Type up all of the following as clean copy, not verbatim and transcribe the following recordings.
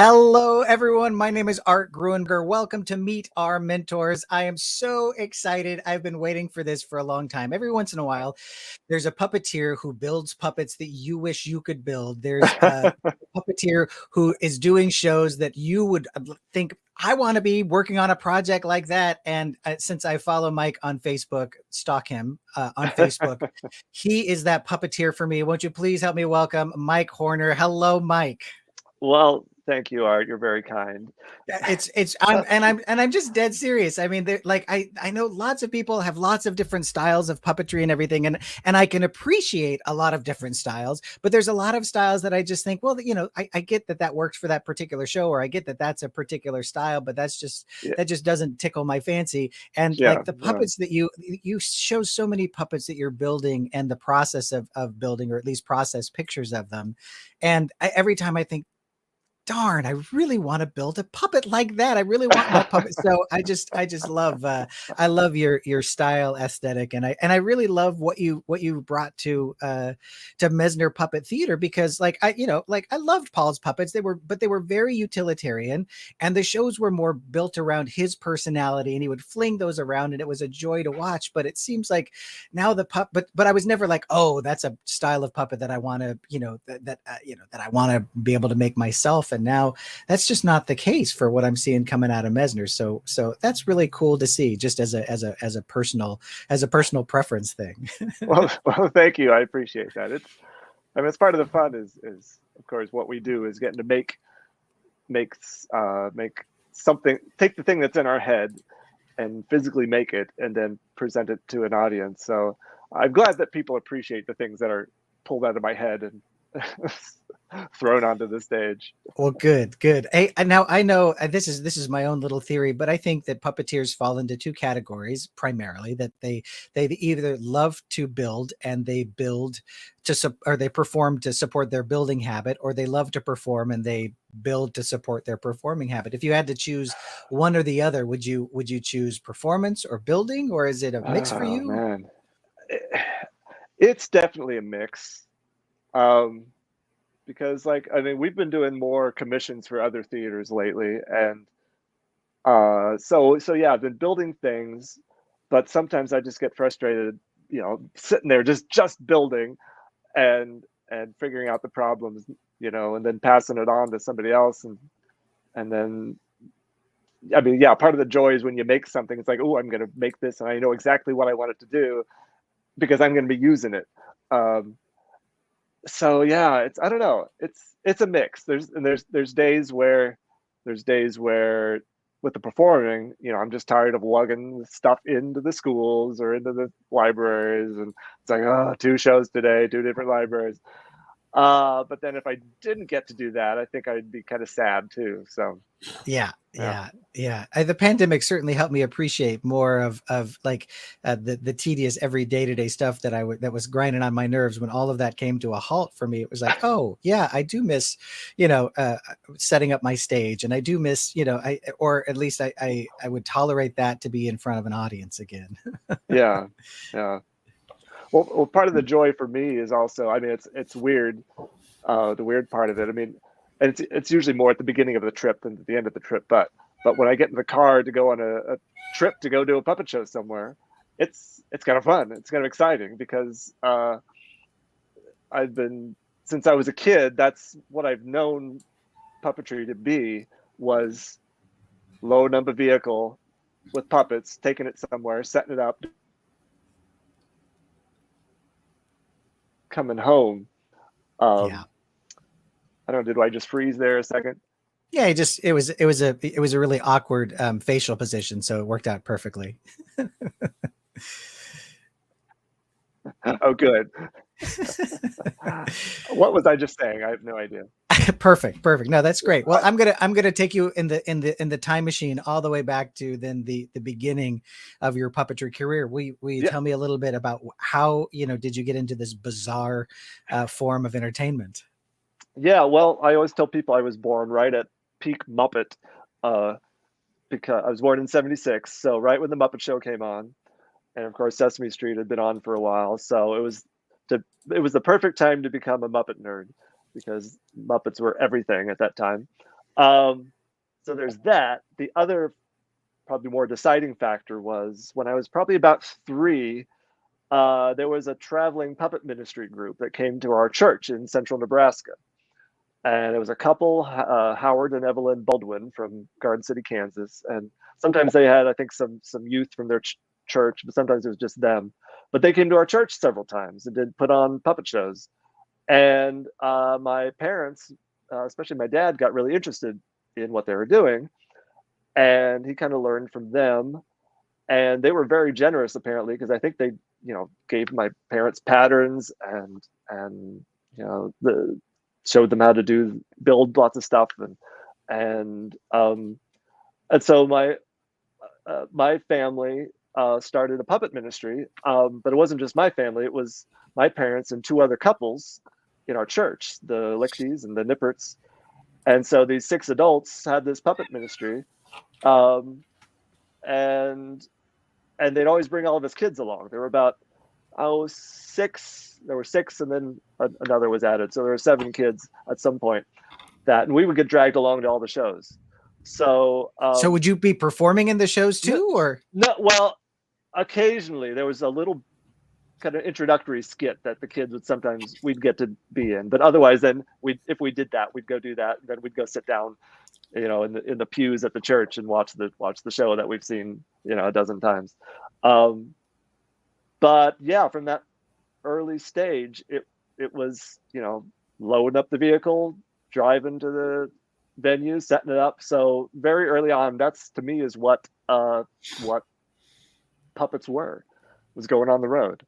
Hello, everyone. My name is Art Gruenberger. Welcome to Meet Our Mentors. I am so excited. I've been waiting for this for a long time. Every once in a while, there's a puppeteer who builds puppets that you wish you could build. There's a puppeteer who is doing shows that you would think, I want to be working on a project like that. And since I follow Mike on Facebook, stalk him on Facebook, he is that puppeteer for me. Won't you please help me welcome Mike Horner? Hello, Mike. Well, thank you, Art. You're very kind. I'm just dead serious. I mean, like I know lots of people have lots of different styles of puppetry and everything, and I can appreciate a lot of different styles, but there's a lot of styles that I just think, well, I get that works for that particular show, or I get that that's a particular style, but Yeah, that just doesn't tickle my fancy. And yeah, like the yeah. puppets that you show so many puppets that you're building and the process of building, or at least process pictures of them, and every time I think, darn, I really want to build a puppet like that. I really want that puppet. So I just love I love your style aesthetic, and I really love what you brought to Mesner Puppet Theater, because like I loved Paul's puppets. They were very utilitarian, and the shows were more built around his personality, and he would fling those around, and it was a joy to watch. But it seems like now but I was never like, oh, that's a style of puppet that I want to, that I want to be able to make myself. And now that's just not the case for what I'm seeing coming out of Mesner. So that's really cool to see, just as a personal preference thing. Well, thank you. I appreciate that. I mean, it's part of the fun is of course what we do is getting to make something, take the thing that's in our head and physically make it, and then present it to an audience. So I'm glad that people appreciate the things that are pulled out of my head and thrown onto the stage. Well, good. Hey, and now I know this is my own little theory, but I think that puppeteers fall into two categories primarily. That they either love to build and they build or they perform to support their building habit, or they love to perform and they build to support their performing habit. If you had to choose one or the other, would you choose performance or building, or is it a mix for Oh you? man, it's definitely a mix. Um, because like I mean, we've been doing more commissions for other theaters lately, and so yeah, I've been building things, but sometimes I just get frustrated, sitting there just building and figuring out the problems, and then passing it on to somebody else, and then I mean, yeah, part of the joy is when you make something, it's like, oh, I'm going to make this, and I know exactly what I want it to do because I'm going to be using it. Um, so yeah, I don't know, it's a mix. There's days where with the performing, I'm just tired of lugging stuff into the schools or into the libraries, and it's like, oh, two shows today, two different libraries. But then if I didn't get to do that, I think I'd be kind of sad too. So Yeah, yeah. yeah. The pandemic certainly helped me appreciate more of like the tedious every day to day stuff that was grinding on my nerves. When all of that came to a halt for me, it was like, oh yeah, I do miss, setting up my stage, and I do miss, or at least I would tolerate that to be in front of an audience again. Yeah, yeah. Well, part of the joy for me is also, I mean, it's weird. The weird part of it, I mean, and it's usually more at the beginning of the trip than at the end of the trip. But when I get in the car to go on a trip to go do a puppet show somewhere, it's kind of fun. It's kind of exciting because I've been since I was a kid. That's what I've known puppetry to be, was low number vehicle with puppets, taking it somewhere, setting it up, coming home. Yeah. Um, I don't know. Did I just freeze there a second? Yeah, it was a really awkward facial position, so it worked out perfectly. Oh, good. What was I just saying? I have no idea. Perfect. No, that's great. Well, I, I'm gonna take you in the time machine all the way back to then the beginning of your puppetry career. Will you yeah, tell me a little bit about how did you get into this bizarre form of entertainment? yeah. Well, I always tell people I was born right at peak Muppet, uh, because I was born in '76, so right when the Muppet Show came on, and of course Sesame Street had been on for a while, so to it was the perfect time to become a Muppet nerd because Muppets were everything at that time. Um, so there's that. The other, probably more deciding factor was when I was probably about 3. There was a traveling puppet ministry group that came to our church in central Nebraska. And it was a couple, Howard and Evelyn Baldwin from Garden City, Kansas. And sometimes they had, I think, some youth from their church, but sometimes it was just them. But they came to our church several times and did put on puppet shows. And my parents, especially my dad, got really interested in what they were doing. And he kind of learned from them. And they were very generous, apparently, because I think they, gave my parents patterns and showed them how to build lots of stuff and and so my family started a puppet ministry, but it wasn't just my family. It was my parents and 2 other couples in our church, the Lichties and the Nipperts. And so these 6 adults had this puppet ministry, um, and they'd always bring all of us kids along. There were about 6. There were 6, and then another was added, so there were 7 kids at some point. And we would get dragged along to all the shows. So would you be performing in the shows too, or no? Well, occasionally there was a little kind of introductory skit that the kids we'd get to be in, but otherwise, then if we did that, we'd go do that, and then we'd go sit down, in the pews at the church and watch the show that we've seen, a dozen times. But yeah, from that early stage, it was, loading up the vehicle, driving to the venue, setting it up. So very early on, that's, to me, is what puppets was going on the road.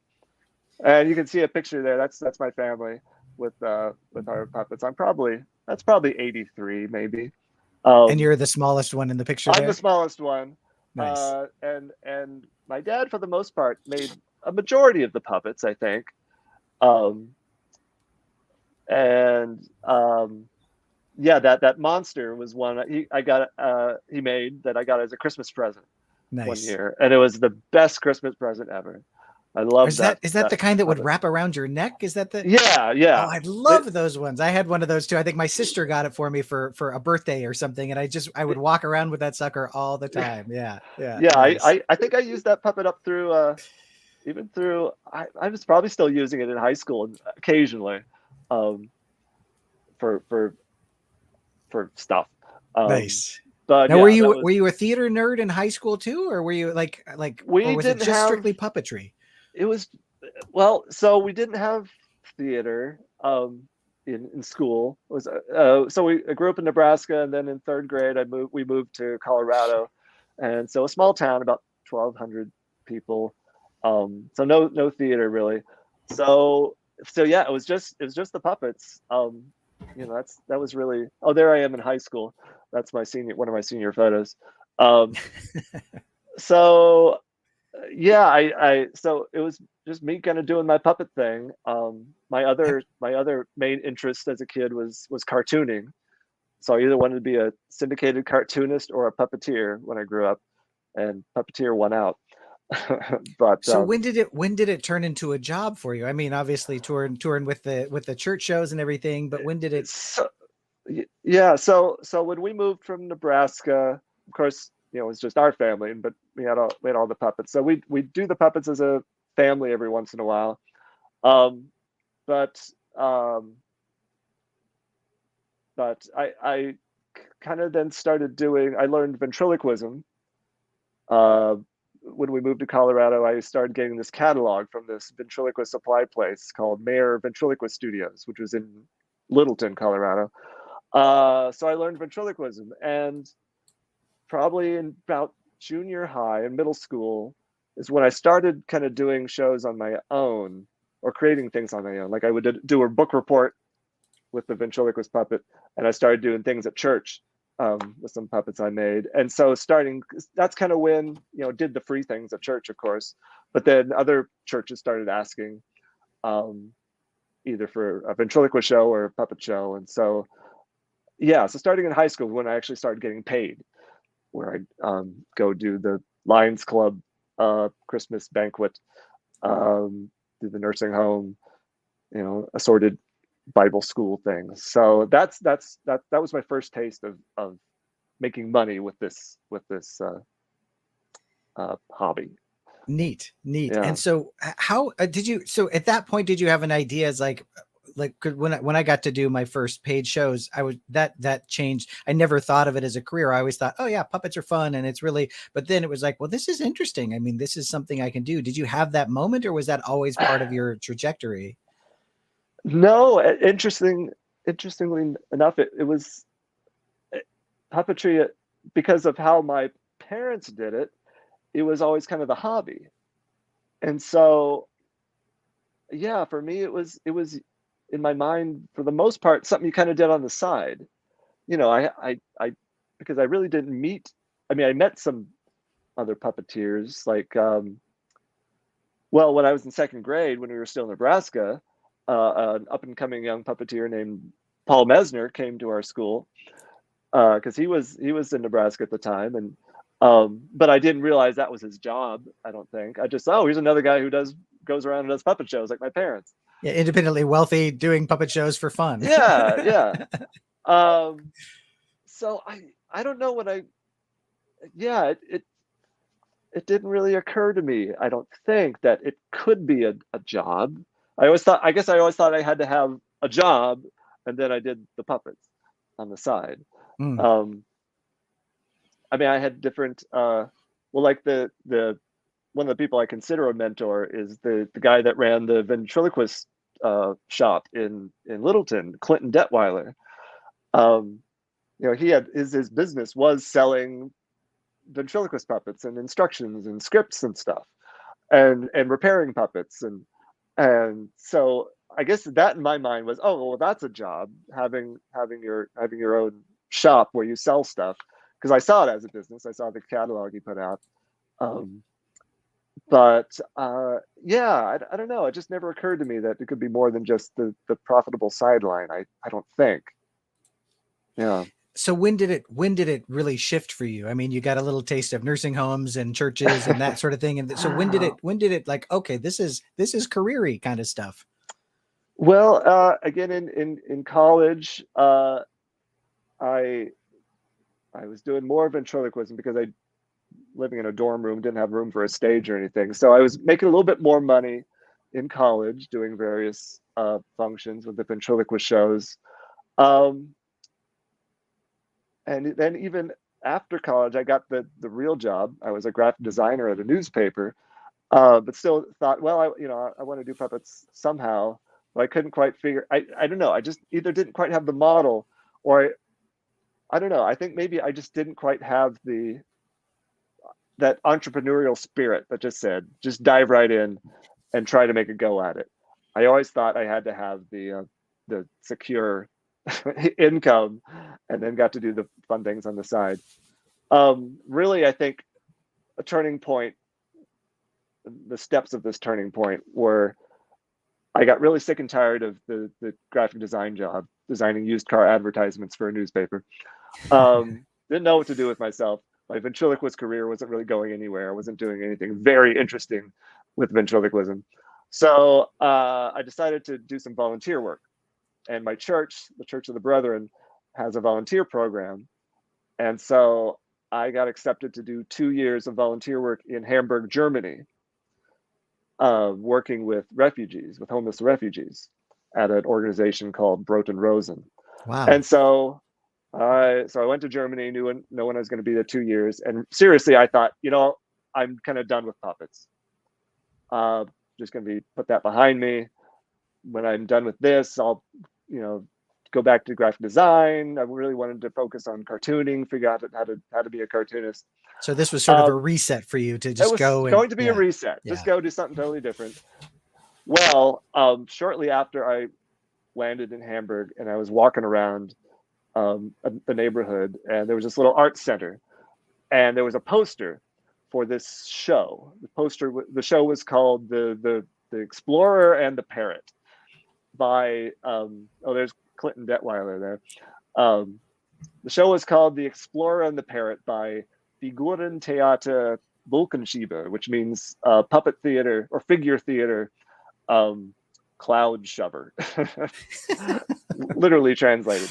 And you can see a picture there. That's my family with our puppets. That's probably 83 maybe. And you're the smallest one in the picture. I'm the smallest one. Nice. And my dad, for the most part, made a majority of the puppets, I think. Yeah, that monster was one he made that I got as a Christmas present. Nice. One year, and it was the best Christmas present ever. I love that. Is that the kind that would wrap around your neck? Is that the? Yeah. Oh, I love those ones. I had one of those too. I think my sister got it for me for a birthday or something, and I would walk around with that sucker all the time. Yeah. Nice. I think I used that puppet up through even through I was probably still using it in high school occasionally, for stuff. Nice. But now, yeah, were you a theater nerd in high school too, or were you like or was it just strictly puppetry? It was, so we didn't have theater in school. It was so I grew up in Nebraska, and then in 3rd grade we moved to Colorado, and so a small town, about 1,200 people. So no theater really. So yeah, it was just the puppets. That was really. Oh, there I am in high school. That's one of my senior photos. So yeah, so it was just me kind of doing my puppet thing. My other main interest as a kid was cartooning. So I either wanted to be a syndicated cartoonist or a puppeteer when I grew up, and puppeteer won out. But so when did it turn into a job for you? I mean, obviously touring with the church shows and everything, but when did it? So when we moved from Nebraska, of course, it was just our family, but we had all the puppets. So we do the puppets as a family every once in a while. But I kind of then started I learned ventriloquism. When we moved to Colorado, I started getting this catalog from this ventriloquist supply place called Mayer Ventriloquist Studios, which was in Littleton, Colorado. So I learned ventriloquism, and probably in about junior high and middle school is when I started kind of doing shows on my own or creating things on my own. Like I would do a book report with the ventriloquist puppet, and I started doing things at church with some puppets I made. And so that's kind of when, did the free things at church, of course, but then other churches started asking either for a ventriloquist show or a puppet show. And so, yeah, so starting in high school when I actually started getting paid, where I go do the Lions Club Christmas banquet, do the nursing home, assorted Bible school things. So that was my first taste of making money with this hobby. Neat, neat. Yeah. And so, how did you? So at that point, did you have an idea? As like 'cause when I got to do my first paid shows, I was that changed. I never thought of it as a career. I always thought, oh yeah, puppets are fun, and it's really. But then it was like, well, this is interesting. I mean, this is something I can do. Did you have that moment, or was that always part of your trajectory? No, interestingly enough, it was puppetry because of how my parents did it. It was always kind of the hobby, and so yeah, for me it was in my mind for the most part something you kind of did on the side. You know, I because I really didn't meet. I mean, I met some other puppeteers, like well, when I was in second grade, when we were still in Nebraska, an up and coming young puppeteer named Paul Mesner came to our school because he was in Nebraska at the time, and but I didn't realize that was his job. I don't think I just here's another guy who goes around and does puppet shows like my parents. Yeah, independently wealthy, doing puppet shows for fun. Yeah, yeah. Um, so I don't know what I yeah it didn't really occur to me. I don't think that it could be a job. I guess I always thought I had to have a job, and then I did the puppets on the side. Mm. Um, I mean, I had different. Well, like the one of the people I consider a mentor is the guy that ran the ventriloquist shop in Littleton, Clinton Detweiler. Um, you know, he had his business was selling ventriloquist puppets and instructions and scripts and stuff, and repairing puppets, and so I guess that in my mind was, oh well, that's a job, having your own shop where you sell stuff, because I saw it as a business. I saw the catalog he put out. Um, but yeah, I don't know. It just never occurred to me that it could be more than just the profitable sideline. I don't think. Yeah. So when did it really shift for you? I mean, you got a little taste of nursing homes and churches and that sort of thing. And so when did it like, okay, this is careery kind of stuff. Well, again, in college, I I was doing more ventriloquism because I living in a dorm room, didn't have room for a stage or anything. So I was making a little bit more money in college doing various functions with the ventriloquist shows. Um, and then even after college, I got the real job. I was a graphic designer at a newspaper, but still thought, well, I want to do puppets somehow. But I couldn't quite figure. I don't know. I just either didn't quite have the model, or I don't know. I think maybe I just didn't quite have the that entrepreneurial spirit that just said, just dive right in and try to make a go at it. I always thought I had to have the secure income, and then got to do the fun things on the side. Really, I think a turning point, the steps of this turning point were I got really sick and tired of the graphic design job, designing used car advertisements for a newspaper. Didn't know what to do with myself. My ventriloquist career wasn't really going anywhere. I wasn't doing anything very interesting with ventriloquism. So I decided to do some volunteer work. And my church, the Church of the Brethren, has a volunteer program. And so I got accepted to do 2 years of volunteer work in Hamburg, Germany, working with refugees, with homeless refugees at an organization called Broten Rosen. Wow. And so I went to Germany, knowing I was going to be there 2 years. And seriously, I thought, I'm kind of done with puppets. Just going to be put that behind me. When I'm done with this, I'll, go back to graphic design. I really wanted to focus on cartooning, figure out how to be a cartoonist. So this was sort of a reset for you to It just was go and going to be a yeah, reset. Just yeah. go do something totally different. Well, shortly after I landed in Hamburg, and I was walking around the neighborhood, and there was this little art center, and there was a poster for this show. The show was called the Explorer and the Parrot by there's Clinton Detweiler there. The show was called The Explorer and the Parrot by Figurentheater Vulkenschiebe, which means puppet theater or figure theater, cloud shover, literally translated.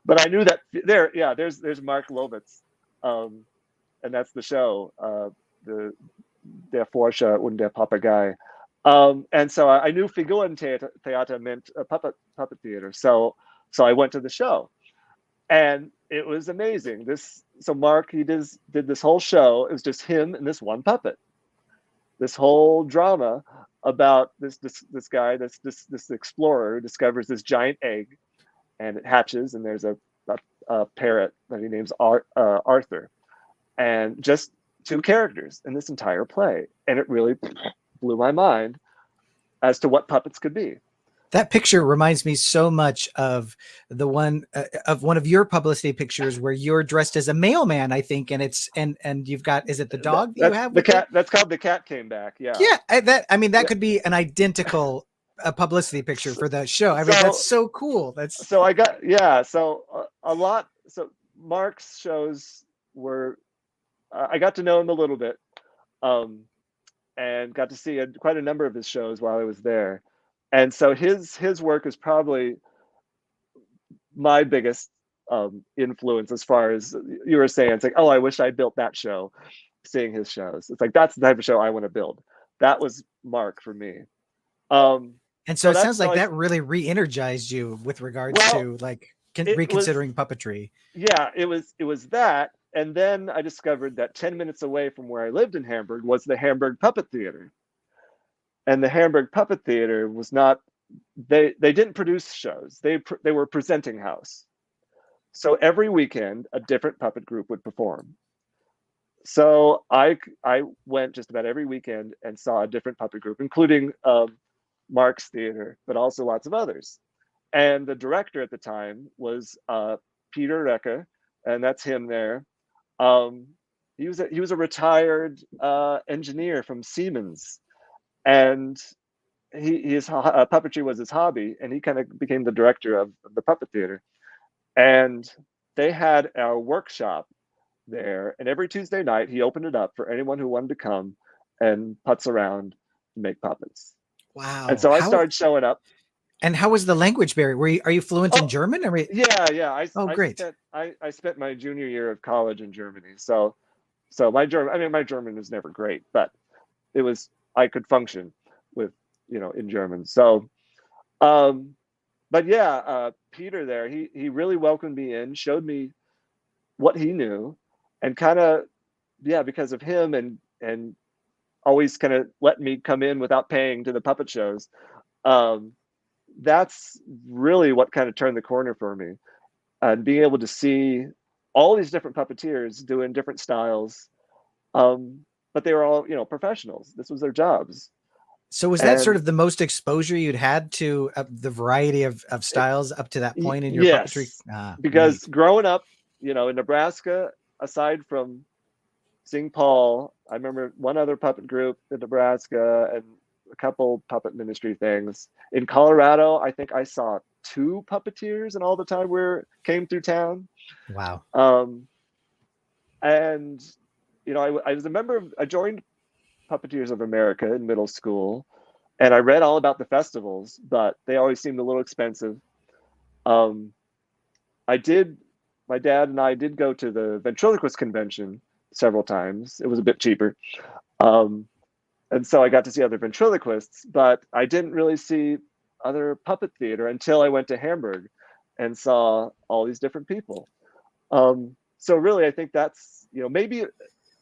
But I knew that there's Mark Lovitz, and that's the show, the Der Forscher und der Papagei. And so I knew Figurentheater meant a puppet theater. So I went to the show, and it was amazing. So Mark, he did this whole show. It was just him and this one puppet. This whole drama about this guy, this explorer who discovers this giant egg, and it hatches, and there's a parrot that he names Arthur, and just two characters in this entire play, and it really blew my mind as to what puppets could be. That picture reminds me so much of the one of your publicity pictures where you're dressed as a mailman, I think, and it's and you've got, is it the dog that you have? The cat. That's called The Cat Came Back. Yeah. Yeah. That could be an identical publicity picture for the show. I mean, that's so cool. So I got, so a lot. So Mark's shows were, I got to know him a little bit, and got to see quite a number of his shows while I was there. And so his work is probably my biggest influence, as far as you were saying. It's like, oh, I wish I built that show. Seeing his shows, it's like, that's the type of show I want to build. That was Mark for me. And so it sounds like that really re-energized you with regards to like reconsidering puppetry. Yeah, it was that. And then I discovered that 10 minutes away from where I lived in Hamburg was the Hamburg Puppet Theater. And the Hamburg Puppet Theater was not, they didn't produce shows. They were presenting house. So every weekend, a different puppet group would perform. So I went just about every weekend and saw a different puppet group, including Mark's theater, but also lots of others. And the director at the time was Peter Recker, and that's him there. He was a retired engineer from Siemens, and his puppetry was his hobby, and he kind of became the director of the puppet theater. And they had a workshop there, and every Tuesday night he opened it up for anyone who wanted to come and putz around and make puppets. Wow. And so I started showing up. And how was the language barrier? Are you fluent in German? Yeah. Great. I spent my junior year of college in Germany. So my German was never great, but I could function with, in German. So, but yeah, Peter there, he really welcomed me in, showed me what he knew, and kind of, because of him and always kind of let me come in without paying to the puppet shows. That's really what kind of turned the corner for me, and being able to see all these different puppeteers doing different styles. But they were all, professionals. This was their jobs. So was that sort of the most exposure you'd had to the variety of styles up to that point in your puppetry? Because growing up, in Nebraska, aside from St. Paul, I remember one other puppet group in Nebraska and a couple puppet ministry things. In Colorado, I think I saw 2 puppeteers in all the time came through town. Wow. And I was a member I joined Puppeteers of America in middle school, and I read all about the festivals, but they always seemed a little expensive. My dad and I did go to the ventriloquist convention several times. It was a bit cheaper. And so I got to see other ventriloquists, but I didn't really see other puppet theater until I went to Hamburg and saw all these different people. So really, I think that's, maybe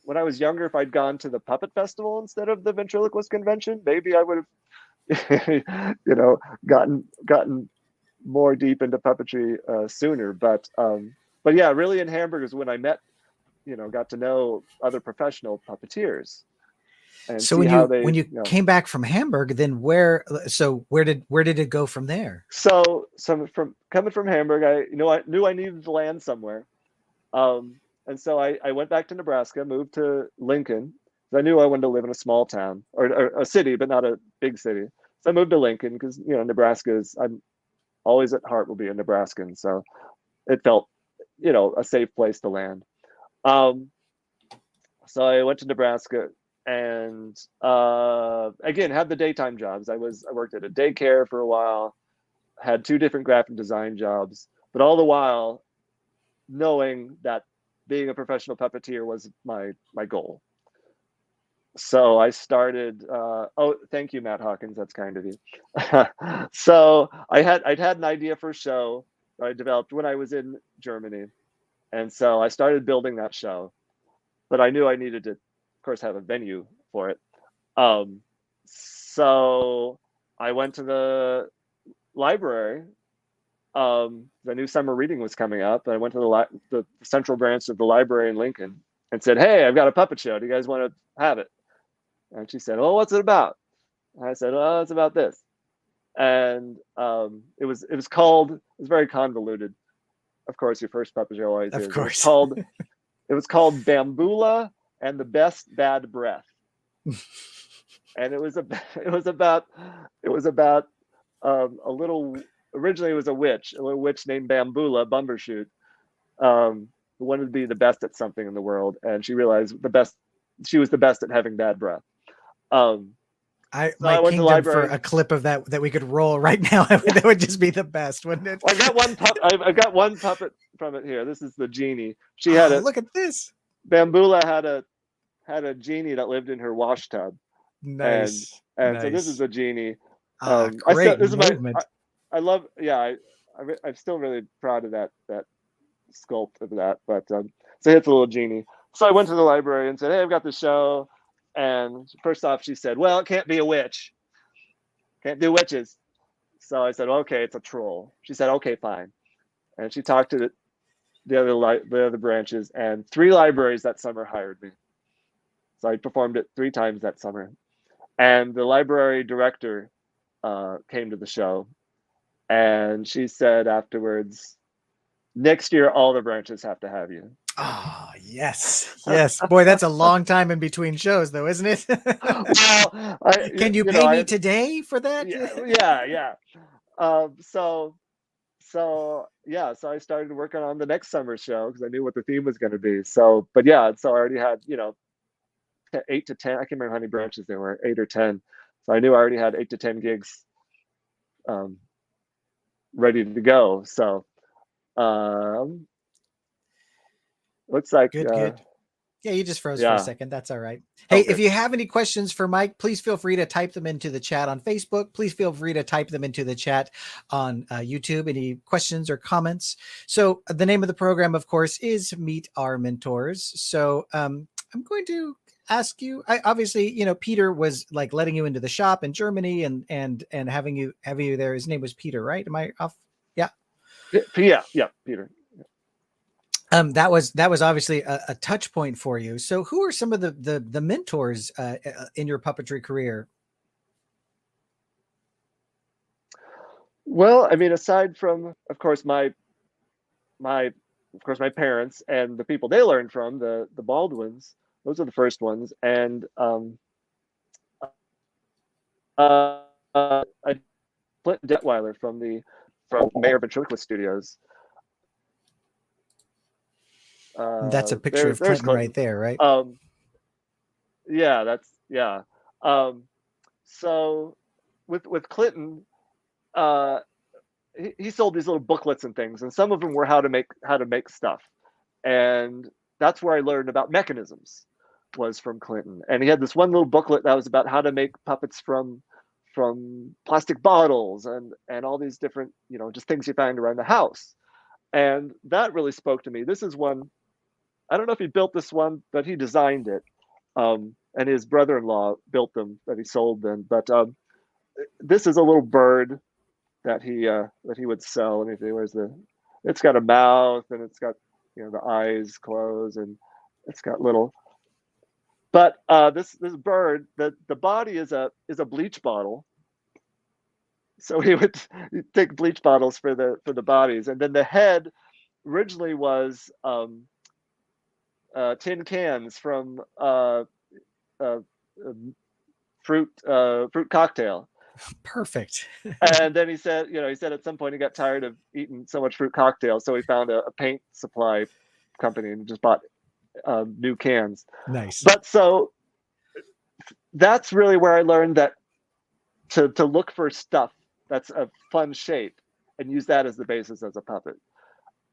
when I was younger, if I'd gone to the puppet festival instead of the ventriloquist convention, maybe I would have, gotten more deep into puppetry sooner. But yeah, really in Hamburg is when I met, got to know other professional puppeteers. And so when you came back from Hamburg, then where did it go from there? So from coming from Hamburg, I knew I needed to land somewhere. And so I went back to Nebraska, moved to Lincoln. I knew I wanted to live in a small town or a city, but not a big city. So I moved to Lincoln because, Nebraska I'm always at heart will be a Nebraskan. So it felt, a safe place to land. So I went to Nebraska, and again, had the daytime jobs. I worked at a daycare for a while, had 2 different graphic design jobs, but all the while knowing that being a professional puppeteer was my goal. So I started. Oh, thank you, Matt Hawkins. That's kind of you. So I'd had an idea for a show that I developed when I was in Germany, and so I started building that show. But I knew I needed to, of course, have a venue for it. So I went to the library. The new summer reading was coming up, and I went to the central branch of the library in Lincoln and said, "Hey, I've got a puppet show. Do you guys want to have it?" And she said, "Oh, what's it about?" And I said, "Oh, it's about this." And it was very convoluted. Of course, your first puppet show always Of is. course. It was called Bambula and the Best Bad Breath, and it was about a little. Originally, it was a little witch named Bambula Bumbershoot, who wanted to be the best at something in the world, and she realized she was the best at having bad breath. So my I went to the kingdom for library. a clip of that we could roll right now. That would just be the best, wouldn't it? I've got one puppet from it here. This is the genie. She had Oh, look at this. Bambula had a genie that lived in her wash tub, and Nice. so this is Nice. the genie. Great movement. I love, yeah. I'm still really proud of that sculpt of that. But so it's a little genie. So I went to the library and said, "Hey, I've got the show." And first off, she said, "Well, it can't be a witch. Can't do witches." So I said, "Okay, it's a troll." She said, "Okay, fine." And she talked to the other branches, and 3 libraries that summer hired me. So I performed it 3 times that summer. And the library director came to the show, and she said afterwards, "Next year, all the branches have to have you." Oh, yes. Yes. Boy, that's a long time in between shows, though, isn't it? Well, Can you pay me today for that? yeah. Um, so so I started working on the next summer show because I knew what the theme was going to be. So, but yeah, so I already had 8 to 10. I can't remember how many branches there were, 8 or 10. So I knew I already had 8 to 10 gigs um, ready to go. So um, looks like Good, good. Yeah, you just froze for a yeah. second. That's all right. Hey, Okay. if you have any questions for Mike, please feel free to type them into the chat on Facebook. Please feel free to type them into the chat on YouTube. Any questions or comments? So the name of the program, of course, is Meet Our Mentors. So I'm going to ask you. Obviously, Peter was like letting you into the shop in Germany and having you there. His name was Peter, right? Am I off? Yeah. Yeah, Peter. That was obviously a touch point for you. So, who are some of the mentors in your puppetry career? Well, I mean, aside from, of course, my parents and the people they learned from, the Baldwins, those are the first ones, and Clint Detweiler from Mayor Ventriloquist Studios. That's a picture of There's Clinton Clinton. right there, right? Yeah, that's yeah. So with Clinton, he sold these little booklets and things, and some of them were how to make stuff, and that's where I learned about mechanisms, was from Clinton. And he had this one little booklet that was about how to make puppets from plastic bottles and all these different just things you find around the house, and that really spoke to me. This is one, I don't know if he built this one, but he designed it, and his brother-in-law built them that he sold them. But this is a little bird that he would sell. Let me see, where's the? It's got a mouth and it's got the eyes closed and it's got little. But this bird, the body is a bleach bottle. So he'd take bleach bottles for the bodies, and then the head originally was tin cans from fruit cocktail. Perfect. And then he said at some point he got tired of eating so much fruit cocktail, so he found a paint supply company and just bought new cans. Nice. But so that's really where I learned that to look for stuff that's a fun shape and use that as the basis as a puppet.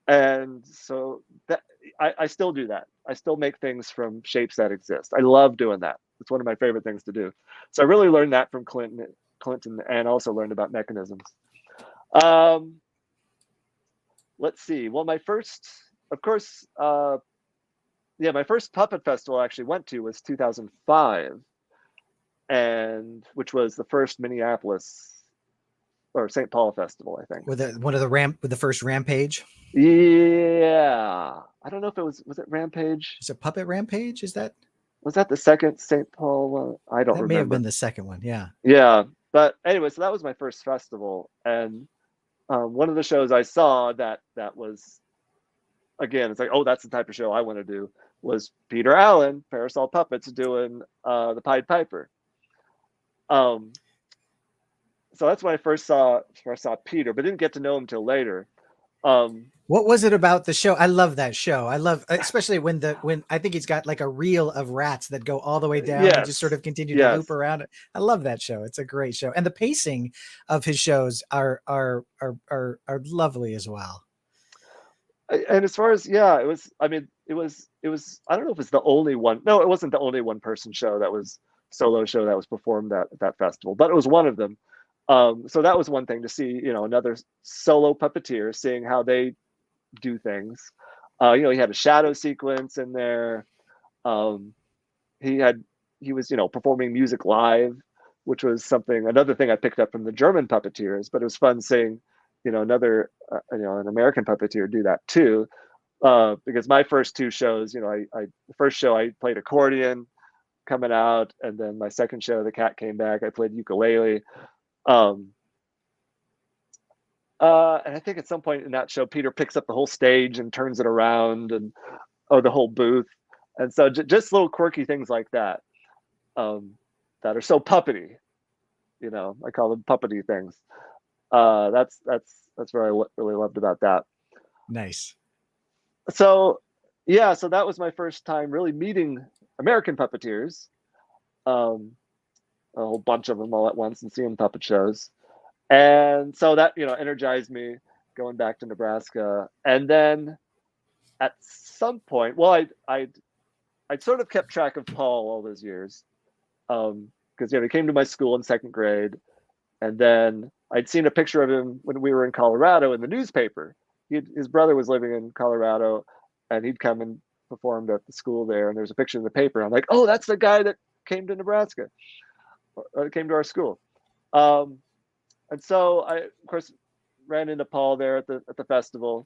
And so that I still do that. I still make things from shapes that exist. I love doing that. It's one of my favorite things to do. So I really learned that from Clinton, and also learned about mechanisms. Um, let's see. Well, my first, of course, yeah, my first puppet festival I actually went to was 2005, and which was the first Minneapolis or St. Paul festival, I think. With one of with the first Rampage. Yeah, I don't know if was it Rampage? Is it Puppet Rampage? Is that Was that the second St. Paul one? I don't that may have been remember. the second one? Yeah. Yeah, but anyway, so that was my first festival, and one of the shows I saw that was, again, it's like, oh, that's the type of show I want to do, was Peter Allen, Parasol Puppets, doing the Pied Piper. So that's when I first saw Peter, but didn't get to know him till later. What was it about the show? I love that show. I love, especially when I think he's got like a reel of rats that go all the way down and just sort of continue to loop around it. I love that show. It's a great show, and the pacing of his shows are lovely as well. And as far as, yeah, it was. I mean, it was. I don't know if it's the only one. No, it wasn't the only one person show that was solo show that was performed at that festival, but it was one of them. So that was one thing to see, another solo puppeteer, seeing how they do things. He had a shadow sequence in there. He was, performing music live, which was another thing I picked up from the German puppeteers, but it was fun seeing, another, an American puppeteer do that too. Because my first two shows, the first show I played accordion coming out, and then my second show, the cat came back, I played ukulele. And I think at some point in that show, Peter picks up the whole stage and turns it around, and the whole booth. And so just little quirky things like that, that are so puppety. I call them puppety things. That's what I really loved about that. Nice. So yeah, so that was my first time really meeting American puppeteers. A whole bunch of them all at once, and seeing puppet shows. And so that, energized me going back to Nebraska. And then at some point, well, I'd sort of kept track of Paul all those years, because he came to my school in second grade, and then I'd seen a picture of him when we were in Colorado in the newspaper. His brother was living in Colorado, and he'd come and performed at the school there, and there's a picture in the paper. I'm like, oh, that's the guy that came to Nebraska, or came to our school. And so I, of course, ran into Paul there at the festival.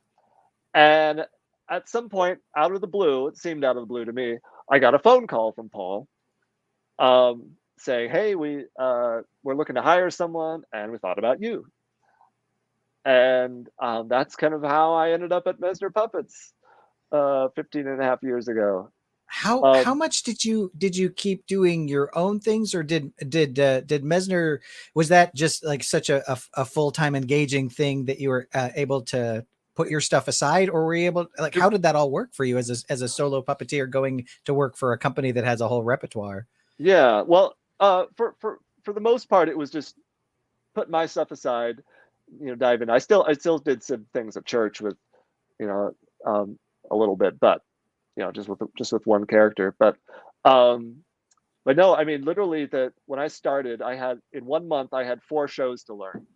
And at some point, out of the blue, it seemed out of the blue to me, I got a phone call from Paul, saying, hey, we're looking to hire someone, and we thought about you. And that's kind of how I ended up at Mesner Puppets 15 and a half years ago. How much did you keep doing your own things, or did Mesner, was that just like such a full-time engaging thing that you were able to put your stuff aside, or were you able, like, how did that all work for you as a solo puppeteer going to work for a company that has a whole repertoire? Yeah, well, for the most part, it was just put my stuff aside, dive in. I still did some things at church with, a little bit, but just with one character. But no, I mean, literally, when I started, in 1 month I had 4 shows to learn.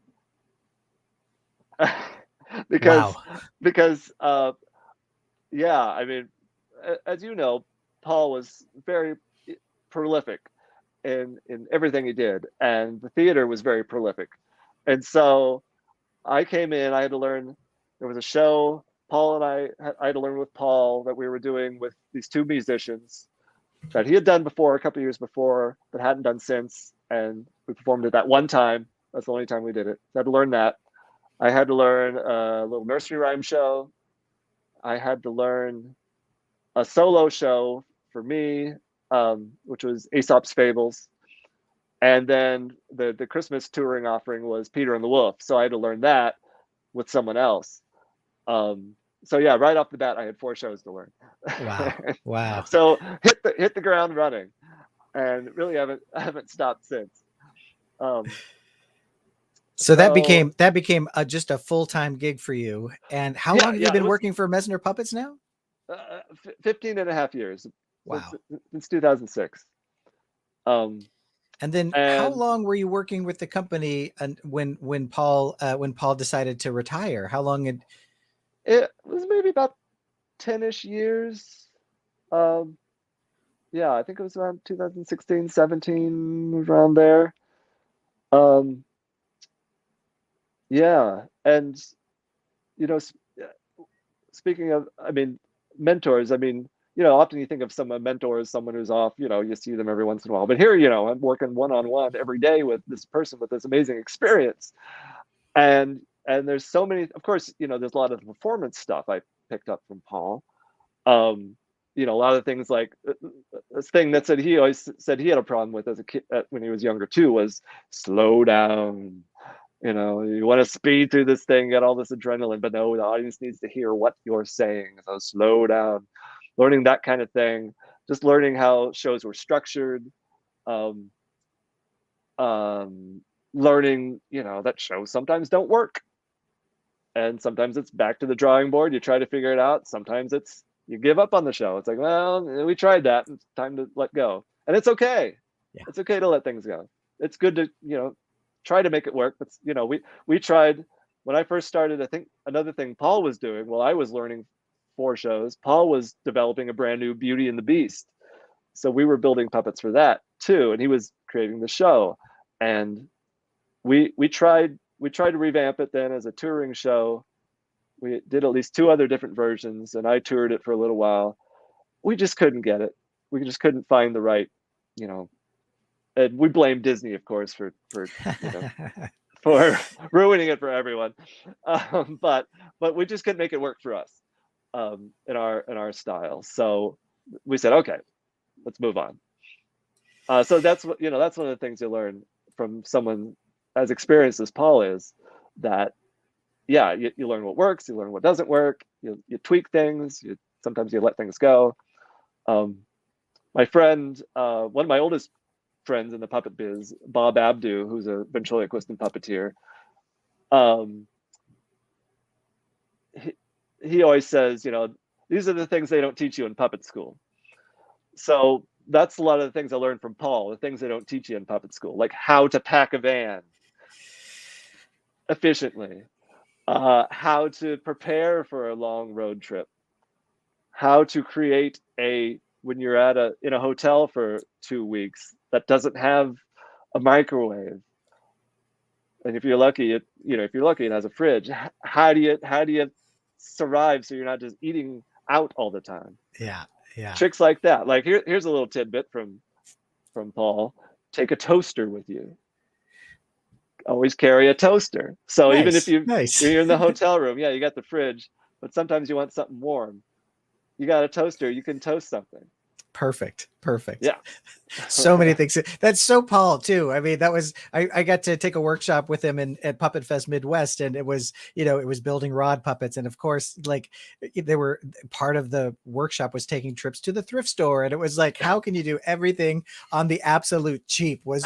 because yeah, I mean, as you know, Paul was very prolific in everything he did, and the theater was very prolific. And so I came in, I had to learn. There was a show Paul and I had to learn with Paul that we were doing with these 2 musicians that he had done before, a couple of years before, but hadn't done since. And we performed it that one time. That's the only time we did it. So I had to learn that. I had to learn a little nursery rhyme show. I had to learn a solo show for me, which was Aesop's Fables. And then the Christmas touring offering was Peter and the Wolf. So I had to learn that with someone else. So yeah, right off the bat, I had 4 shows to learn. Wow. So hit the ground running. and really haven't stopped since. Um, So so that became just a full-time gig for you. And how yeah, long have you yeah, it been was working for Mesner Puppets now? 15 and a half years Wow. since 2006. Um, And then how and long were you working with the company and when Paul decided to retire? How long had it was maybe about 10-ish years. Um, yeah, I think it was around 2016, 17, around there. Um, yeah, and you know, speaking of, I mean, mentors. I mean, often you think of some mentor as someone who's off. You see them every once in a while. But here, I'm working one on one every day with this person with this amazing experience, and there's so many. Of course, there's a lot of performance stuff I picked up from Paul. Um, a lot of things like this thing that said he always said he had a problem with as a kid when he was younger too was slow down. You want to speed through this thing, get all this adrenaline, but no, the audience needs to hear what you're saying. So slow down. Learning that kind of thing. Just learning how shows were structured. Um, Learning, that shows sometimes don't work. And sometimes it's back to the drawing board. You try to figure it out. Sometimes it's you give up on the show. It's like, well, we tried that. It's time to let go. And it's okay. yeah. It's okay to let things go. It's good to, try to make it work. But we tried when I first started. I think another thing Paul was doing while I was learning 4 shows, Paul was developing a brand new Beauty and the Beast. So we were building puppets for that too, and he was creating the show. And we tried to revamp it then as a touring show. We did at least 2 other different versions, and I toured it for a little while. We just couldn't get it. We just couldn't find the right, you know. And we blame Disney, of course, for ruining it for everyone. But we just couldn't make it work for us in our style. So we said, okay, let's move on. So that's that's one of the things you learn from someone as experienced as Paul is, that yeah, you learn what works, you learn what doesn't work, you tweak things, sometimes you let things go. My friend, one of my oldest friends in the puppet biz, Bob Abdu, who's a ventriloquist and puppeteer, um, he always says, these are the things they don't teach you in puppet school. So that's a lot of the things I learned from Paul, the things they don't teach you in puppet school, like how to pack a van efficiently, how to prepare for a long road trip, how to create when you're in a hotel for 2 weeks that doesn't have a microwave, and if you're lucky, it has a fridge. How do you survive so you're not just eating out all the time? Yeah. Yeah. Tricks like that. Like here's a little tidbit from Paul. Take a toaster with you. Always carry a toaster. So even if Nice. Nice. you're in the hotel room, yeah, you got the fridge, but sometimes you want something warm. You got a toaster, you can toast something. Perfect. Perfect. Yeah. So many things. That's so Paul too. I mean, I got to take a workshop with him at Puppet Fest Midwest, and it was building rod puppets, and of course, like they were part of the workshop was taking trips to the thrift store, and it was like, how can you do everything on the absolute cheap? Was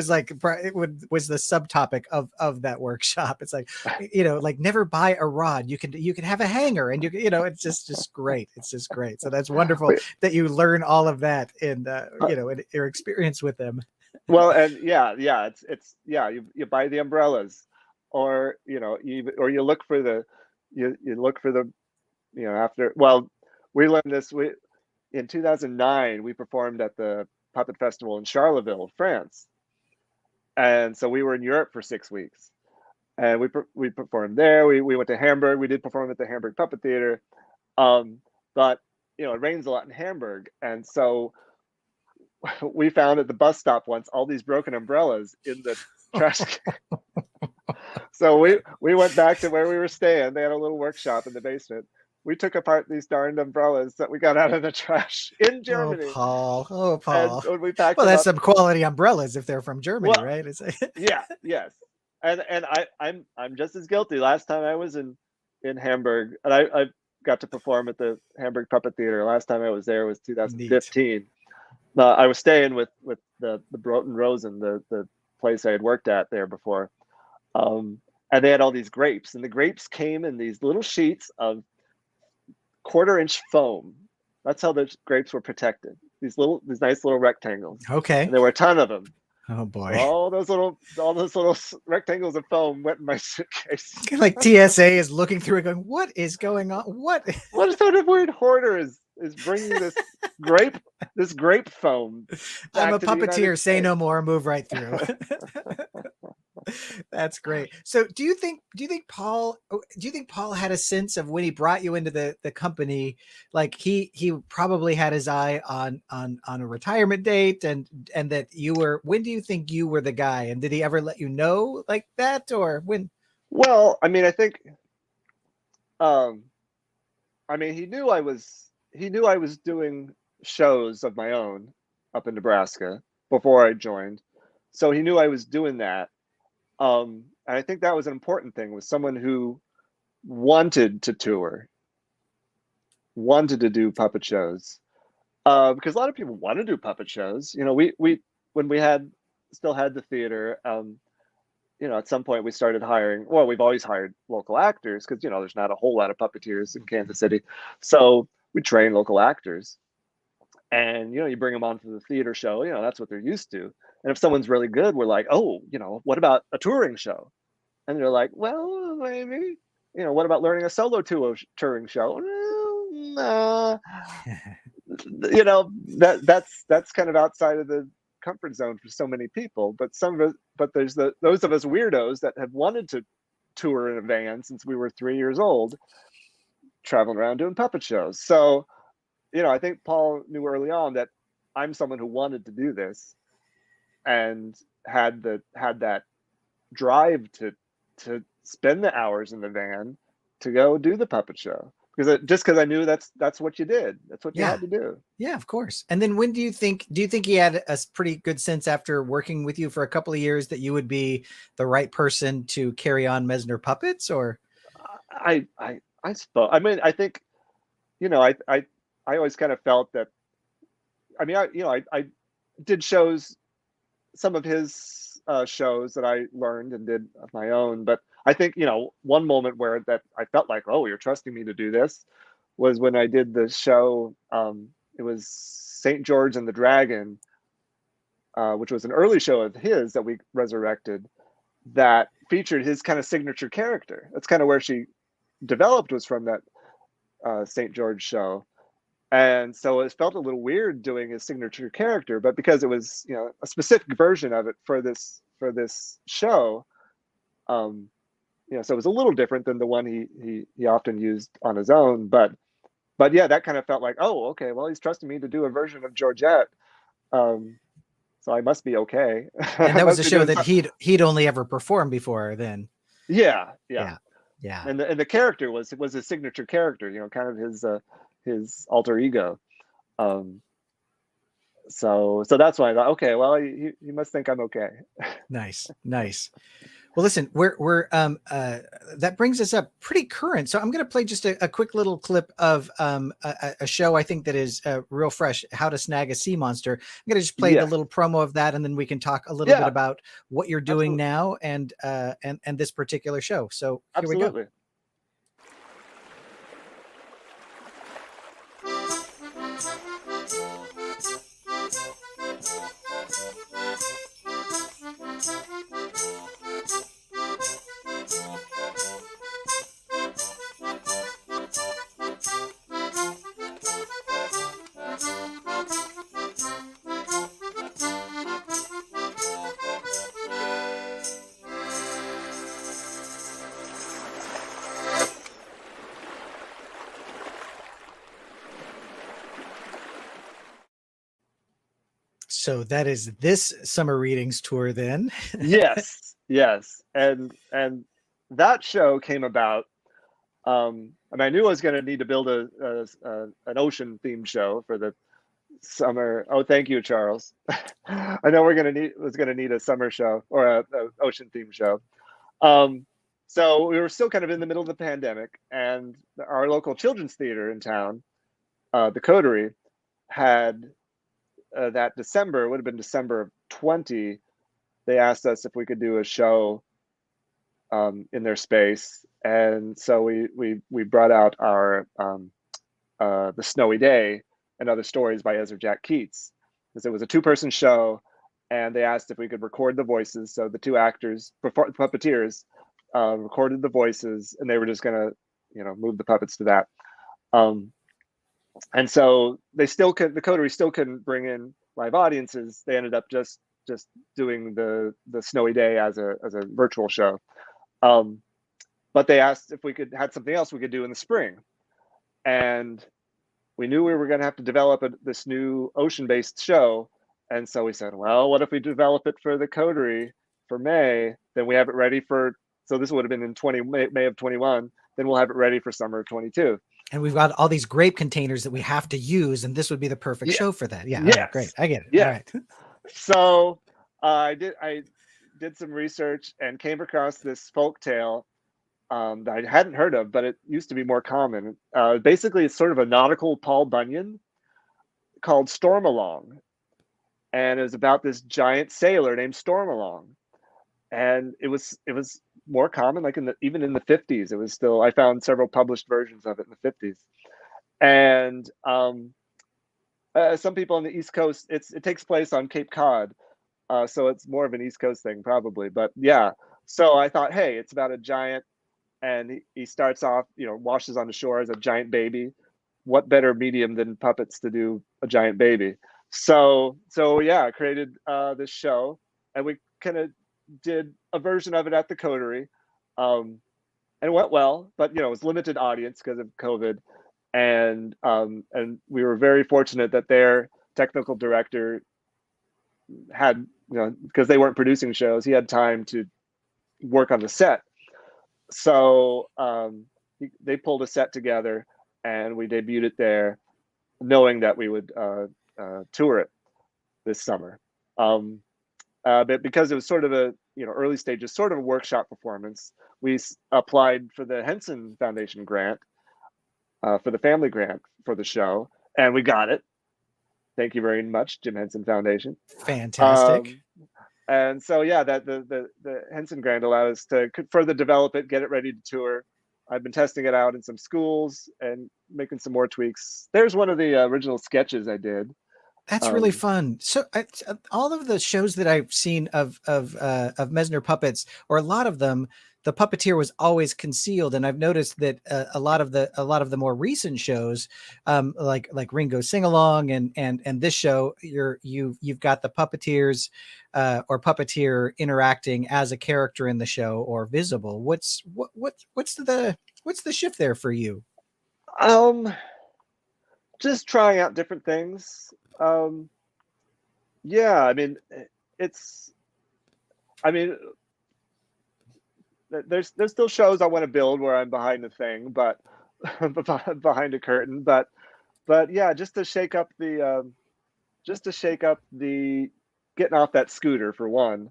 like it was the subtopic of that workshop. It's like, like never buy a rod. You can have a hanger, and it's just great. It's just great. So that's wonderful that you learn all of that in in your experience with them. Well, and it's you buy the umbrellas, or you look for the you look for the after. Well, we learned this in 2009. We performed at the Puppet Festival in Charleville, France, and so we were in Europe for 6 weeks, and we performed there. We went to Hamburg. We did perform at the Hamburg Puppet Theater, but it rains a lot in Hamburg, and so we found at the bus stop once all these broken umbrellas in the trash. So we went back to where we were staying. They had a little workshop in the basement. We took apart these darned umbrellas that we got out of the trash in Germany. Oh, Paul. And we packed well, them that's up. some quality umbrellas if they're from Germany, Well, right? It's yeah, yes. And I'm just as guilty. Last time I was in Hamburg, and I got to perform at the Hamburg Puppet Theater. Last time I was there was neat. 2015. I was staying with the Broughton Rosen, the place I had worked at there before, um, and they had all these grapes, and the grapes came in these little sheets of 1/4 inch foam. That's how the grapes were protected. These nice little rectangles, Okay. and there were a ton of them. Oh So boy. all those little rectangles of foam went in my suitcase. Like TSA is looking through it, going, "What is going on? What?" What sort of weird hoarder is bringing grape this grape foam I'm back a to the United puppeteer. Say no States? more. Move right through. That's great. So, do you think Paul had a sense of when he brought you into the company, like he probably had his eye on a retirement date, and that you were, when do you think you were the guy, and did he ever let you know like that, or when? Well, I mean, I think, um, I mean, he knew I was doing shows of my own up in Nebraska before I joined, so he knew I was doing that. And I think that was an important thing, was someone who wanted to tour, wanted to do puppet shows. Because a lot of people want to do puppet shows. You know, we when we had still had the theater, you know, at some point we started hiring. Well, we've always hired local actors because, you know, there's not a whole lot of puppeteers in Kansas City, so we train local actors, and you know, you bring them on for the theater show. You know, that's what they're used to. And if someone's really good, we're like, oh, you know, what about a touring show? And they're like, well, maybe. You know, what about learning a solo touring show? Nah. You know, that's kind of outside of the comfort zone for so many people. But some of us, but there's those of us weirdos that have wanted to tour in a van since we were 3 years old, traveling around doing puppet shows. So, you know, I think Paul knew early on that I'm someone who wanted to do this and had that drive to spend the hours in the van to go do the puppet show, because I knew that's what you did. That's what you Yeah. had to do. Yeah, of course. And then when do you think he had a pretty good sense after working with you for a couple of years that you would be the right person to carry on Mesner Puppets, or? I suppose. I mean, I think, you know, I always kind of felt that. I mean, I did shows, some of his shows that I learned and did of my own. But I think, you know, one moment where that I felt like, oh, you're trusting me to do this, was when I did the show. It was St. George and the Dragon, which was an early show of his that we resurrected, that featured his kind of signature character. That's kind of where she developed, was from that St. George show. And so it felt a little weird doing his signature character, but because it was, you know, a specific version of it for this show, um, you know, so it was a little different than the one he often used on his own. But yeah, that kind of felt like, oh, okay, well, he's trusting me to do a version of Georgette, um, so I must be okay. And I that was must a be show doing that something. he'd only ever performed before then. Yeah, yeah. Yeah. Yeah. And the character was his signature character, you know, kind of his alter ego. Um, so that's why I thought, okay, well, you must think I'm okay. Nice. Nice. Well, listen, we're that brings us up pretty current. So I'm going to play just a quick little clip of a show I think that is real fresh, How to Snag a Sea Monster. I'm going to just play the Yes, little promo of that, and then we can talk a little bit yeah, about what you're doing absolutely, now and this particular show. So here we go. absolutely. So that is this summer readings tour then. Yes, yes, and that show came about. And I knew I was going to need to build an ocean themed show for the summer. Oh, thank you, Charles. I know we're going to need was going to need a summer show or a ocean themed show. Um, so we were still kind of in the middle of the pandemic, and our local children's theater in town, the Coterie, had that December, it would have been December of 20, they asked us if we could do a show in their space, and so we brought out our The Snowy Day and Other Stories by Ezra Jack Keats, because it was a 2-person show, and they asked if we could record the voices. So the 2 actors, puppeteers, recorded the voices, and they were just gonna, move the puppets to that. And so they still could, the coterie still couldn't bring in live audiences. They ended up just doing the Snowy Day as a virtual show. But they asked if we had something else we could do in the spring, and we knew we were going to have to develop this new ocean-based show. And so we said, well, what if we develop it for the coterie for May? Then we have it ready for, so this would have been in May of 21. Then we'll have it ready for summer of 22. And we've got all these grape containers that we have to use, and this would be the perfect show for that. Yeah, yes. Okay, great. I get it. Yeah. All right. So I did some research and came across this folk tale that I hadn't heard of, but it used to be more common. Basically, it's sort of a nautical Paul Bunyan called Stormalong, and it was about this giant sailor named Stormalong. And it was more common, like even in the 50s. It was still, I found several published versions of it in the 50s. And some people on the East Coast, it takes place on Cape Cod, so it's more of an East Coast thing probably. But yeah, so I thought, hey, it's about a giant, and he starts off, washes on the shore as a giant baby. What better medium than puppets to do a giant baby? So yeah, I created this show, and we kind of did a version of it at the coterie, and it went well, but it was limited audience because of COVID, and we were very fortunate that their technical director had, because they weren't producing shows, he had time to work on the set. So they pulled a set together, and we debuted it there, knowing that we would tour it this summer. But because it was sort of a early stages, sort of a workshop performance, we applied for the Henson Foundation grant, for the family grant for the show, and we got it. Thank you very much, Jim Henson Foundation. Fantastic. And so yeah, that the Henson grant allowed us to further develop it, get it ready to tour. I've been testing it out in some schools and making some more tweaks. There's one of the original sketches I did. That's really fun. So all of the shows that I've seen of Mesner puppets, or a lot of them, the puppeteer was always concealed, and I've noticed that a lot of the more recent shows, like Ringo Sing Along and this show, you've got the puppeteers or puppeteer interacting as a character in the show or visible. What's the shift there for you? Just trying out different things. Yeah, I mean, there's still shows I want to build where I'm behind the thing, but behind a curtain. But yeah, just to shake up the getting off that scooter for one.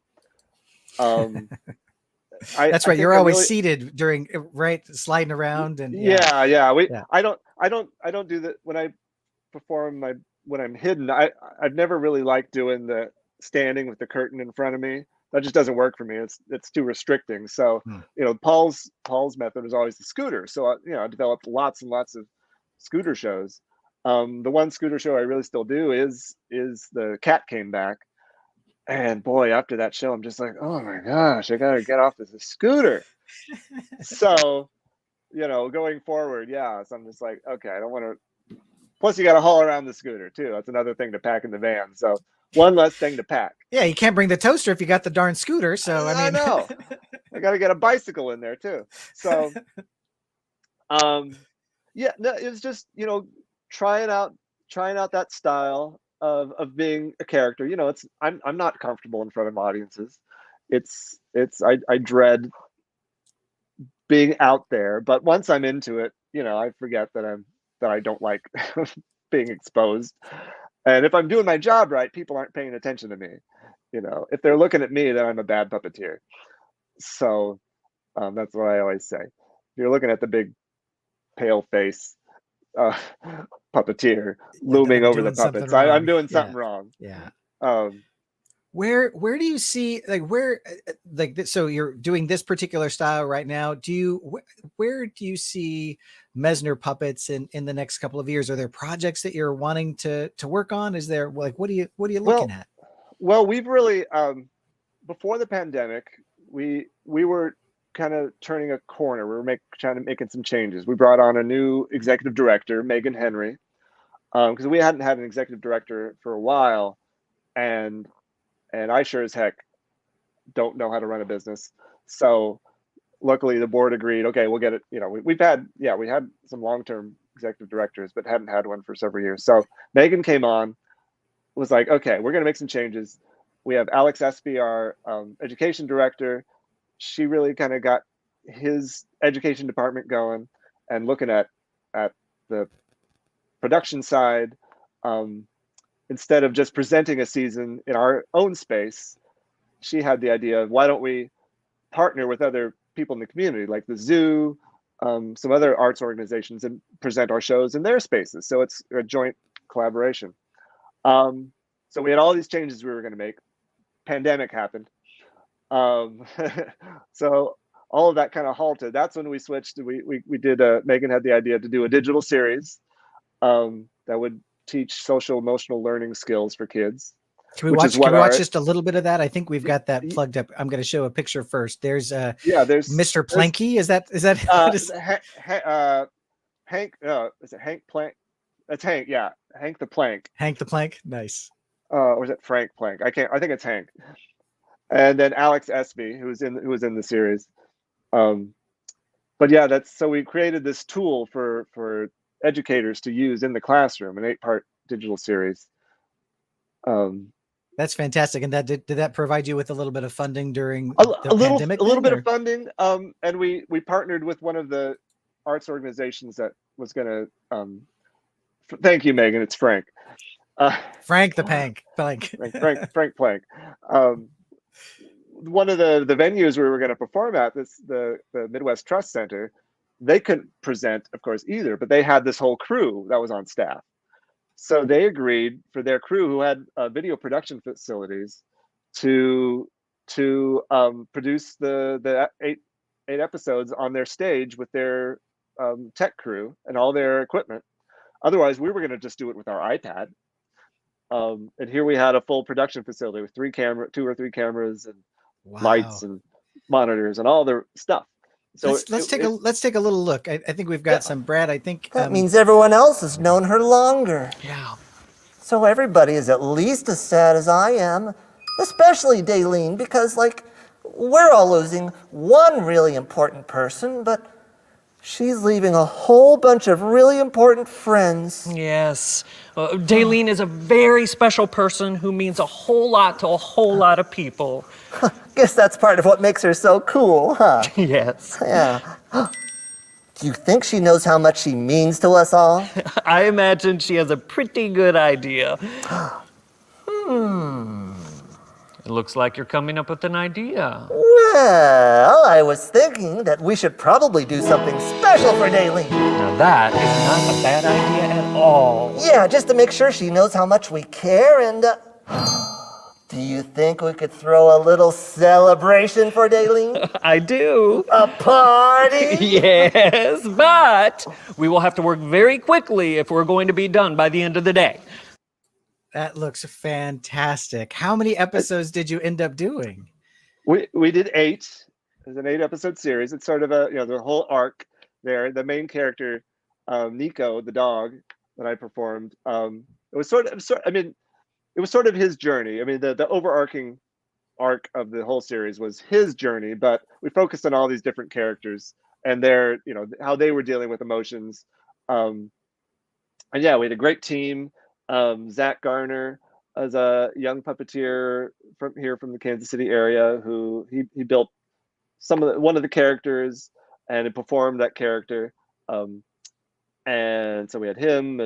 That's right. You're always seated during, right, sliding around, and yeah. I don't do that when I perform when I'm hidden. I've never really liked doing the standing with the curtain in front of me. That just doesn't work for me. It's too restricting. So Paul's method is always the scooter. So I developed lots and lots of scooter shows. The one scooter show I really still do is the Cat Came Back. And boy, after that show, I'm just like, oh my gosh, I gotta get off this scooter. So, going forward, yeah. So I'm just like, okay, I don't want to. Plus, you got to haul around the scooter too. That's another thing to pack in the van. So one less thing to pack. Yeah, you can't bring the toaster if you got the darn scooter. So I know. I got to get a bicycle in there too. So, yeah, no, it was just trying out that style of being a character. I'm not comfortable in front of audiences. I dread being out there, but once I'm into it, I forget that I don't like being exposed. And if I'm doing my job right, people aren't paying attention to me. If they're looking at me, then I'm a bad puppeteer. So that's what I always say. If you're looking at the big pale face, puppeteer That looming I'm over the doing something puppets. I'm wrong. doing Yeah. something wrong. Yeah. Um, Where do you see like where like so you're doing this particular style right now? Do you where do you see Mesner puppets in the next couple of years? Are there projects that you're wanting to work on? Is there like what are you looking well, at? well, we've really before the pandemic, we were kind of turning a corner. We were trying to making some changes. We brought on a new executive director, Megan Henry, because we hadn't had an executive director for a while, and I sure as heck don't know how to run a business. So luckily the board agreed, okay, we'll get it. You know, we had some long-term executive directors, but hadn't had one for several years. So Megan came on, was like, okay, we're going to make some changes. We have Alex Espy, our education director. She really kind of got his education department going and looking at the production side. Um, Instead of just presenting a season in our own space, she had the idea of why don't we partner with other people in the community, like the zoo, some other arts organizations, and present our shows in their spaces. So it's a joint collaboration. Um, so we had all these changes we were going to make. Pandemic happened. Um, so all of that kind of halted. That's when we switched. We did. Megan had the idea to do a digital series that would teach social emotional learning skills for kids, which is Can what we watch our just a little bit of that? I think we've got that plugged up. I'm going to show a picture first. There's yeah. Mr. There's Planky. Is that uh, what is Hank. Is it Hank Plank? That's Hank. Yeah, Hank the Plank. Hank the Plank? Nice. Or is it Frank Plank? I can't. I think it's Hank. And then Alex Espy, who was in the series. Um, but yeah, that's so we created this tool for educators to use in the classroom, an 8-part digital series. Um, That's fantastic. And that did that provide you with a little bit of funding during the pandemic a little then, bit of or? funding, and we partnered with one of the arts organizations that was going to. Thank you, Megan. It's Frank. Frank the Pank Plank. Frank Plank. Um, One of the venues we were going to perform at, the Midwest Trust Center, they couldn't present, of course, either, but they had this whole crew that was on staff. So they agreed for their crew, who had video production facilities, to produce the eight episodes on their stage with their tech crew and all their equipment. Otherwise, we were going to just do it with our iPad. And here we had a full production facility with 2 or 3 cameras and lights Wow. and monitors and all the stuff. So Let's take a little look. I think we've got yeah, some Brad. I think That means everyone else has known her longer. yeah. So everybody is at least as sad as I am, especially Daleen, because, like, we're all losing one really important person, but she's leaving a whole bunch of really important friends. Yes. Daleen is a very special person who means a whole lot to a whole lot of people. Guess that's part of what makes her so cool, huh? Yes. Yeah. Do you think she knows how much she means to us all? I imagine she has a pretty good idea. It looks like you're coming up with an idea. Well, I was thinking that we should probably do something special for Daleen. Now that is not a bad idea at all. Yeah, just to make sure she knows how much we care and, do you think we could throw a little celebration for Daleen? I do. A party? Yes, but we will have to work very quickly if we're going to be done by the end of the day. That looks fantastic. How many episodes did you end up doing? we did 8. It was an 8-episode series. It's sort of the whole arc there. The main character, Nico, the dog that I performed. It was it was sort of his journey. I mean, the overarching arc of the whole series was his journey, but we focused on all these different characters and their, how they were dealing with emotions. And yeah, we had a great team. Zach Garner as a young puppeteer from the Kansas City area, who he built one of the characters and it performed that character. And so we had him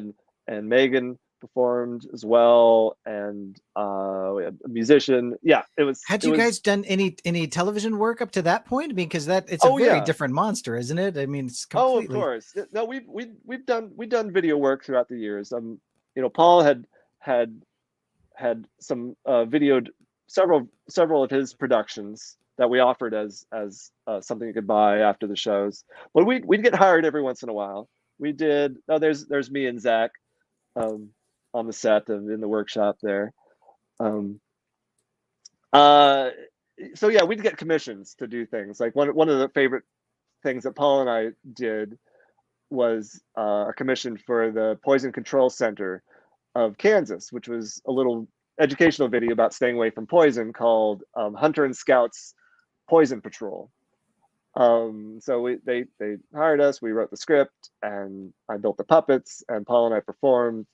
and Megan performed as well, and we had a musician. Yeah, Had you guys done any television work up to that point? I mean, because it's a Oh, very yeah. different monster, isn't it? I mean, it's Oh, of completely. course. No, we've done video work throughout the years. Paul had some videoed several of his productions that we offered as something you could buy after the shows. But we'd get hired every once in a while. We did. Oh, there's me and Zach on the set and in the workshop there. So yeah, we'd get commissions to do things. Like one of the favorite things that Paul and I did was a commission for the Poison Control Center of Kansas, which was a little educational video about staying away from poison called Hunter and Scouts Poison Patrol. So they hired us, we wrote the script, and I built the puppets, and Paul and I performed.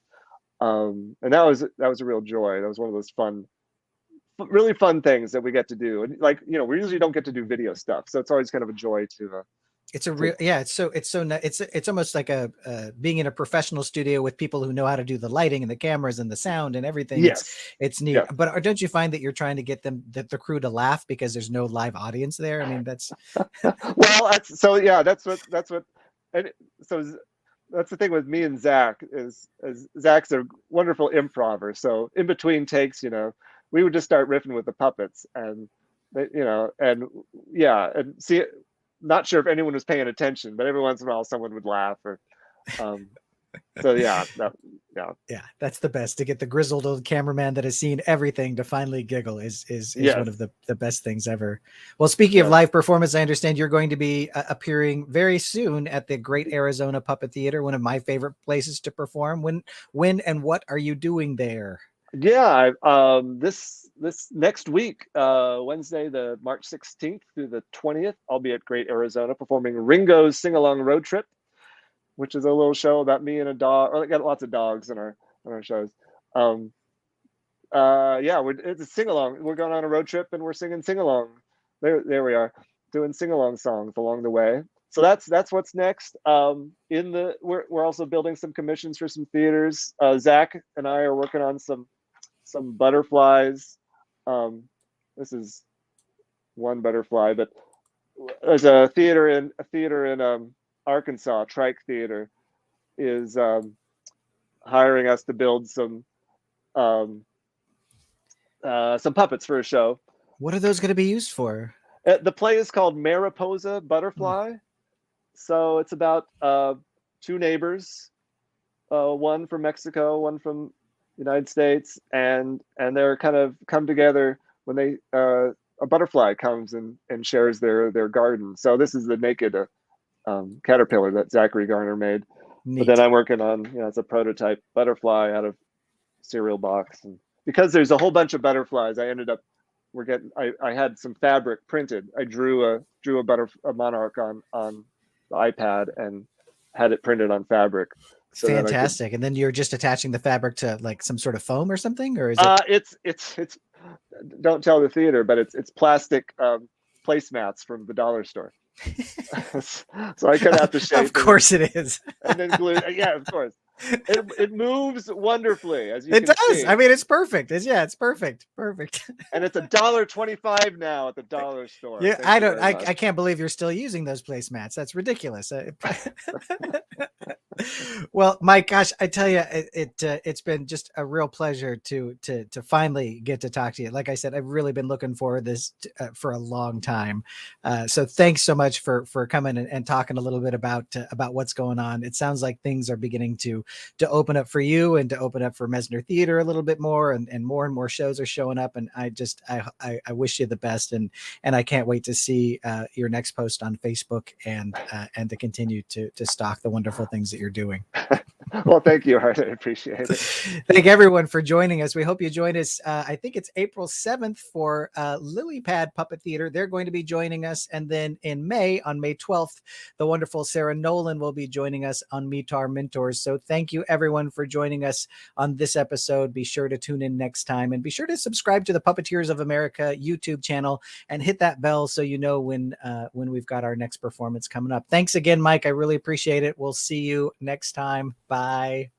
And that was a real joy. That was one of those really fun things that we get to do. And we usually don't get to do video stuff, so it's always kind of a joy to It's a real, yeah. It's almost like being in a professional studio with people who know how to do the lighting and the cameras and the sound and everything. Yes. It's neat. Yes. But don't you find that you're trying to get the crew to laugh because there's no live audience there? I mean, that's well, that's what, and so that's the thing with me and Zach is Zach's a wonderful improver. So in between takes, we would just start riffing with the puppets, and and see. Not sure if anyone was paying attention, but every once in a while someone would laugh so yeah, that's the best, to get the grizzled old cameraman that has seen everything to finally giggle is yes. one of the best things ever. Well, speaking of live performance, I understand you're going to be appearing very soon at the Great Arizona Puppet Theater, one of my favorite places to perform. When and what are you doing there? Yeah, this next week, Wednesday, the March 16th through the 20th, I'll be at Great Arizona performing Ringo's Sing Along Road Trip, which is a little show about me and a dog. Or got lots of dogs in our shows. It's a sing along. We're going on a road trip and we're singing sing along. There we are, doing sing along songs along the way. So that's what's next. We're also building some commissions for some theaters. Zach and I are working on some butterflies. This is one butterfly, but there's a theater in Arkansas, Trike Theater, is hiring us to build some puppets for a show. What are those going to be used for? The play is called Mariposa Butterfly. So it's about two neighbors, one from Mexico, one from United States, and they're kind of come together when they a butterfly comes and shares their garden. So this is the naked caterpillar that Zachary Garner made. Neat. But then I'm working on it's a prototype butterfly out of cereal box, and because there's a whole bunch of butterflies, I ended up I had some fabric printed. I drew a monarch on the iPad and had it printed on fabric. So fantastic. And then you're just attaching the fabric to like some sort of foam or something, or is it? It's don't tell the theater, but it's plastic placemats from the dollar store. So I cut out the shape. Of course it is. And then glue. Yeah, of course. It moves wonderfully, as you it can does see. I mean, it's perfect. It's perfect. And it's $1.25 now at the dollar store. Yeah, I can't believe you're still using those placemats. That's ridiculous. Well, Mike, gosh, I tell you, it's been just a real pleasure to finally get to talk to you. Like I said, I've really been looking forward to this for a long time. So thanks so much for coming and talking a little bit about what's going on. It sounds like things are beginning to open up for you and to open up for Messner Theater a little bit more, and more shows are showing up. And I wish you the best, and I can't wait to see your next post on Facebook and to continue to stalk the wonderful things that you're doing. Well, thank you, Art. I appreciate it. Thank everyone for joining us. We hope you join us. I think it's April 7th for Lily Pad Puppet Theater. They're going to be joining us. And then in May, on May 12th, the wonderful Sarah Nolan will be joining us on Meet Our Mentors. So thank you everyone for joining us on this episode. Be sure to tune in next time, and be sure to subscribe to the Puppeteers of America YouTube channel and hit that bell so you know when we've got our next performance coming up. Thanks again, Mike. I really appreciate it. We'll see you next time. Bye.